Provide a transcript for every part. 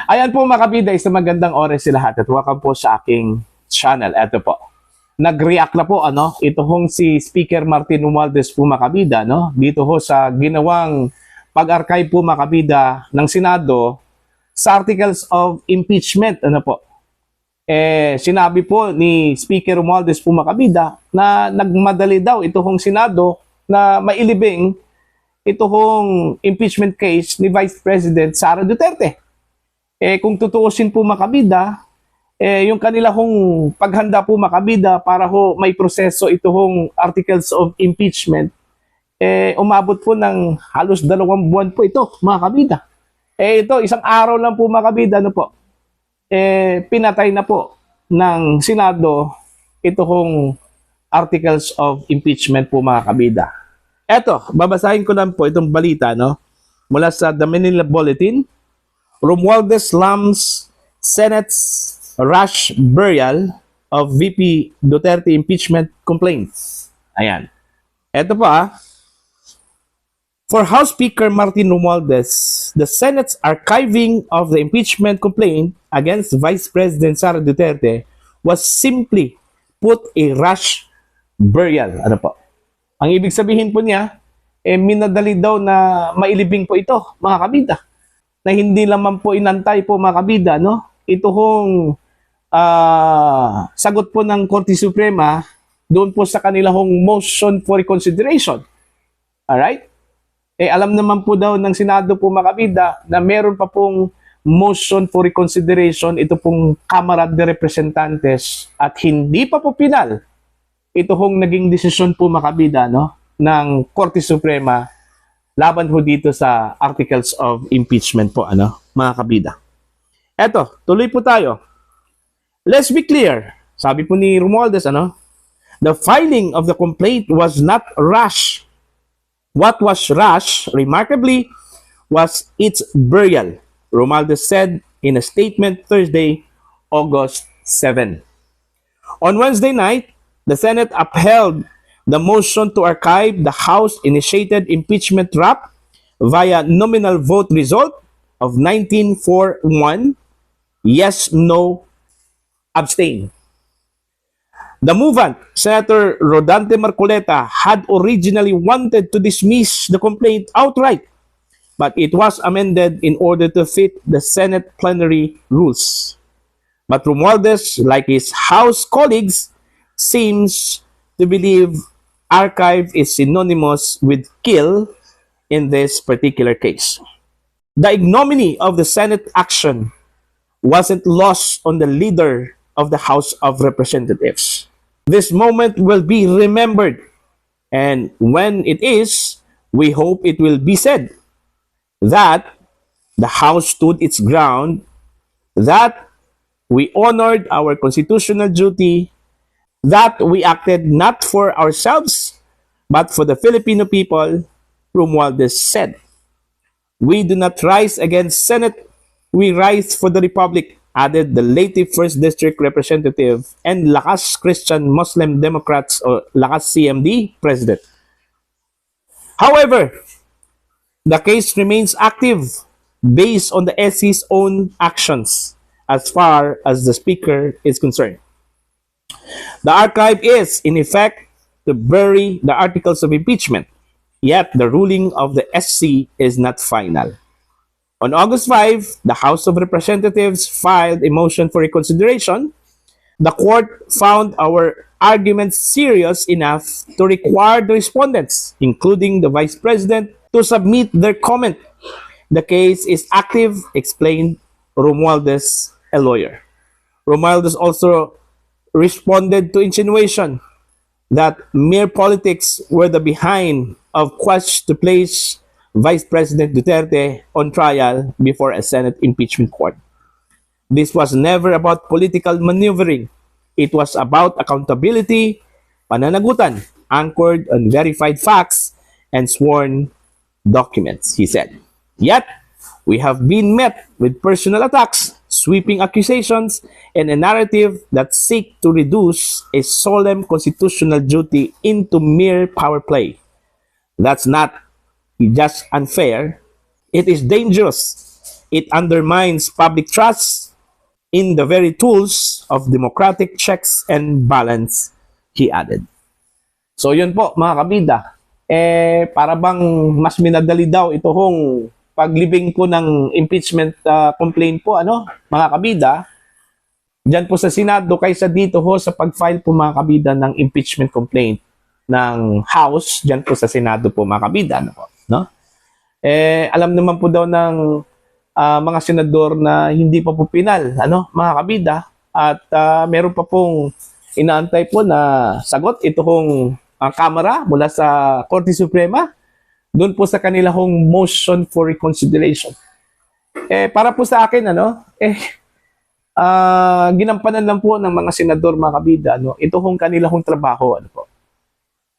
Ayan po mga kabida, isang magandang oras sa lahat at welcome po sa aking channel. Ito po. Nag-react na po ito hong si Speaker Martin Romualdez po mga kabida, dito ho sa ginawang pag-archive po mga kabida ng Senado sa articles of impeachment. Sinabi po ni Speaker Romualdez po mga kabida na nagmadali daw ito hong Senado na mailibing ito hong impeachment case ni Vice President Sara Duterte. Kung tutuusin po makabida, yung kanila hong paghanda po makabida para ho may proseso ito hong articles of impeachment, umabot po ng halos 2 buwan po ito mga kabida. Ito, isang araw lang po mga kabida, pinatay na po ng Senado ito hong articles of impeachment po mga kabida. Eto, babasahin ko lang po itong balita mula sa The Manila Bulletin. Romualdez slams Senate's rush burial of VP Duterte impeachment complaints. Ayan. Ito pa. For House Speaker Martin Romualdez, the Senate's archiving of the impeachment complaint against Vice President Sara Duterte was simply put a rush burial. Ang ibig sabihin po niya, minadali daw na mailibing po ito, mga kabida. Na hindi lamang po inantay po mga kabida, ito hong sagot po ng Korte Suprema doon po sa kanila hong motion for reconsideration. Alright? Alam naman po daw ng Senado po mga kabida na meron pa pong motion for reconsideration ito pong Kamara de Representantes at hindi pa po pinal ito hong naging desisyon po mga kabida ng Korte Suprema laban ho dito sa articles of impeachment po, mga kabida. Eto, tuloy po tayo. Let's be clear. Sabi po ni Romualdez, the filing of the complaint was not rush. What was rush, remarkably, was its burial, Romualdez said in a statement Thursday, August 7. On Wednesday night, the Senate upheld the motion to archive the House-initiated impeachment draft via nominal vote result of 19-4-1, yes, no, abstain. The movant, Senator Rodante Marcoleta, had originally wanted to dismiss the complaint outright, but it was amended in order to fit the Senate plenary rules. But Romualdez, like his House colleagues, seems to believe archive is synonymous with kill in this particular case. The ignominy of the Senate action wasn't lost on the leader of the House of Representatives. This moment will be remembered, and when it is, we hope it will be said that the House stood its ground, that we honored our constitutional duty, that we acted not for ourselves, but for the Filipino people, Romualdez said. We do not rise against Senate, we rise for the Republic, added the late 1st District Representative and Lakas Christian Muslim Democrats or Lakas CMD President. However, the case remains active based on the SC's own actions as far as the Speaker is concerned. The archive is, in effect, to bury the articles of impeachment, yet the ruling of the SC is not final. On August 5, the House of Representatives filed a motion for reconsideration. The court found our arguments serious enough to require the respondents, including the Vice President, to submit their comment. The case is active, explained Romualdez, a lawyer. Romualdez also responded to insinuation that mere politics were the behind of quest to place Vice President Duterte on trial before a Senate impeachment court. This was never about political maneuvering. It was about accountability, pananagutan, anchored on verified facts and sworn documents, he said. Yet, we have been met with personal attacks, sweeping accusations, and a narrative that seek to reduce a solemn constitutional duty into mere power play. That's not just unfair, it is dangerous. It undermines public trust in the very tools of democratic checks and balance, he added. So yun po mga kabida, para bang mas minadali daw ito hong paglibing po ng impeachment complaint po, mga kabida, dyan po sa Senado kaysa dito ho sa pag-file po mga kabida ng impeachment complaint ng House, dyan po sa Senado po mga kabida. No? Alam naman po daw ng mga senador na hindi pa po pinal, mga kabida, at meron pa pong inaantay po na sagot ito hong Kamara mula sa Korte Suprema doon po sa kanila hong motion for reconsideration. Para po sa akin, ginampanan lang po ng mga senador mga kabida, ito hong kanila hong trabaho.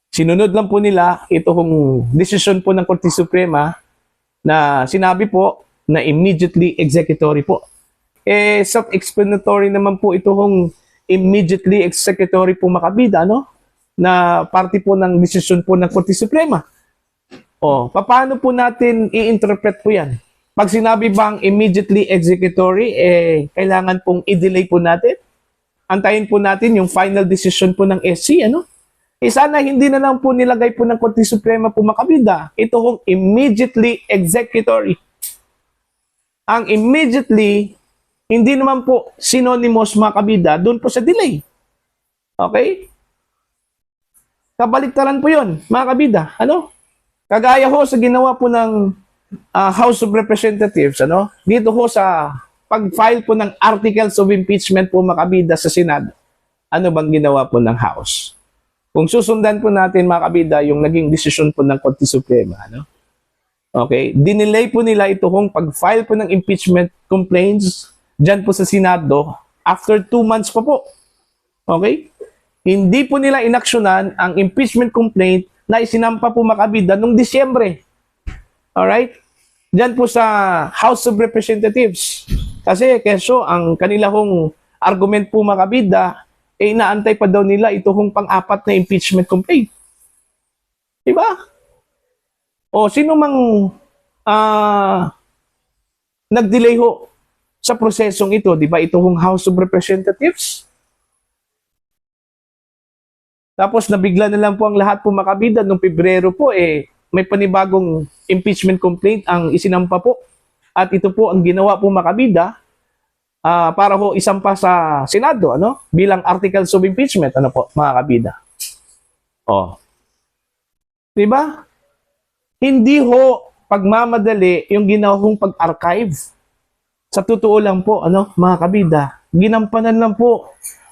Sinunod lang po nila ito hong desisyon po ng Korte Suprema na sinabi po na immediately executory po. Self-explanatory naman po ito hong immediately executory po mga kabida, na parte po ng desisyon po ng Korte Suprema. Paano po natin i-interpret po yan? Pag sinabi bang immediately executory, kailangan pong i-delay po natin? Antayin po natin yung final decision po ng SC, sana hindi na lang po nilagay po ng Korte Suprema po makabida. Ito hong immediately executory. Ang immediately, hindi naman po synonymous mga kabida doon po sa delay. Okay? Kabaliktaran po yun, mga kabida. Kagaya ho sa ginawa po ng House of Representatives, dito ho sa pag-file po ng articles of impeachment po mga kabida sa Senado. Ano bang ginawa po ng House? Kung susundan po natin mga kabida yung naging desisyon po ng Korte Suprema, okay, dinelay po nila ito hong pag-file po ng impeachment complaints dyan po sa Senado after 2 months pa po. Okay? Hindi po nila inaksyonan ang impeachment complaint na isinampa po makabida noong Disyembre. Alright? Diyan po sa House of Representatives. Kasi keso ang kanila hong argument po makabida, inaantay pa daw nila ito hong pang-apat na impeachment complaint. Diba? Sino mang nag-delay ho sa prosesong ito, diba? Ito hong House of Representatives. Tapos nabigla na lang po ang lahat po makabida noong Pebrero po may panibagong impeachment complaint ang isinampa po. At ito po ang ginawa po makabida para ho isampa sa Senado bilang articles of impeachment po mga kabida. Diba? Hindi ho pagmamadali yung ginawang pag-archive. Sa totoo lang po mga kabida, ginampanan lang po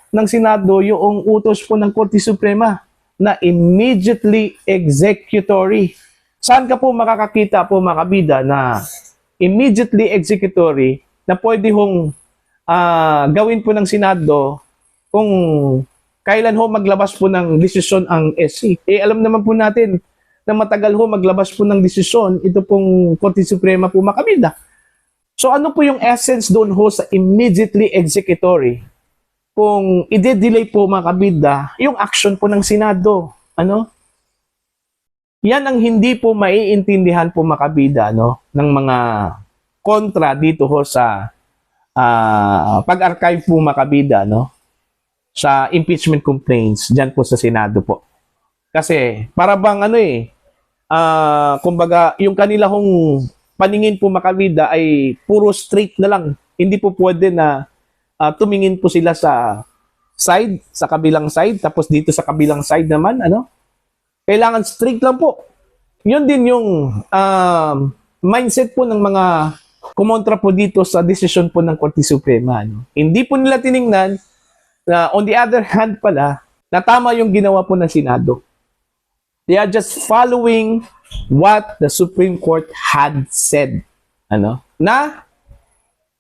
ng Senado yung utos po ng Korte Suprema na immediately executory. Saan ka po makakakita po mga kabida na immediately executory na pwede hong gawin po ng Senado kung kailan ho maglabas po ng desisyon ang SC? Alam naman po natin na matagal ho maglabas po ng desisyon ito pong Korte Suprema po mga kabida. So ano po yung essence doon ho sa immediately executory? Kung i-delay po mga kabida, yung action po ng Senado. Yan ang hindi po maiintindihan po mga kabida ng mga kontra dito ho sa pag-archive po mga kabida sa impeachment complaints dyan po sa Senado po. Kasi para bang kumbaga yung kanila hong paningin po mga kabida ay puro straight na lang. Hindi po pwede na tumingin po sila sa kabilang side, tapos dito sa kabilang side naman, kailangan strict lang po. Yun din yung mindset po ng mga kumontra po dito sa desisyon po ng Korte Suprema. Hindi po nila tiningnan na on the other hand pala, na tama yung ginawa po ng Senado. They are just following what the Supreme Court had said. Na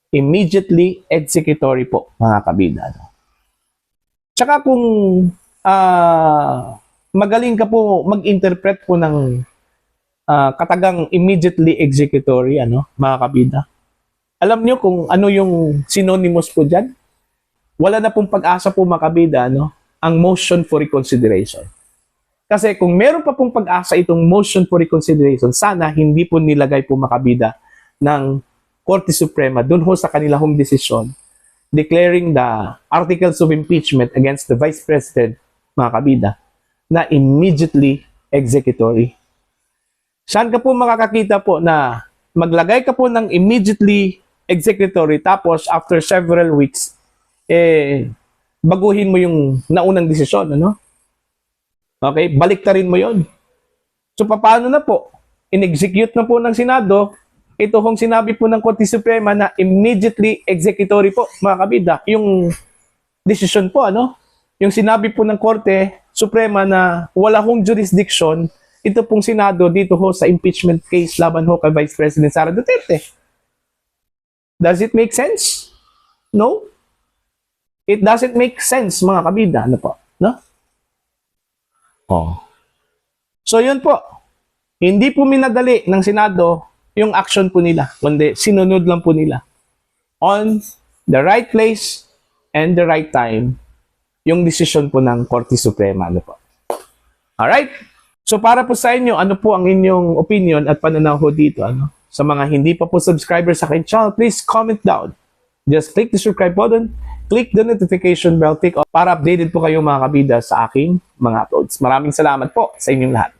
immediately executory po, mga kabida. Tsaka kung magaling ka po mag-interpret po ng katagang immediately executory, mga kabida. Alam nyo kung ano yung synonymous po dyan? Wala na pong pag-asa po mga kabida, ang motion for reconsideration. Kasi kung meron pa pong pag-asa itong motion for reconsideration, sana hindi po nilagay po mga kabida ng Korte Suprema dun ho sa kanila hong desisyon declaring the articles of impeachment against the Vice President, mga kabida, na immediately executory. Saan ka po makakakita po na maglagay ka po ng immediately executory tapos after several weeks, baguhin mo yung naunang desisyon, ano? Okay? Baliktarin mo yon. So, paano na po? In-execute na po ng Senado, ito hong sinabi po ng Korte Suprema na immediately executory po, mga kabida, yung decision po, ano? Yung sinabi po ng Korte Suprema na wala hong jurisdiction, ito pong Senado dito ho sa impeachment case laban ho kay Vice President Sara Duterte. Does it make sense? No? It doesn't make sense, mga kabida. Ano po? No? Oh. So, yun po. Hindi po minadali ng Senado yung action po nila, kundi sinunod lang po nila on the right place and the right time yung decision po ng Korte Suprema. Ano po? Alright? So para po sa inyo, ano po ang inyong opinion at pananaw ho dito? Ano? Sa mga hindi pa po subscriber sa akin channel, please comment down. Just click the subscribe button, click the notification bell, para updated po kayo mga kabida sa aking mga uploads. Maraming salamat po sa inyong lahat.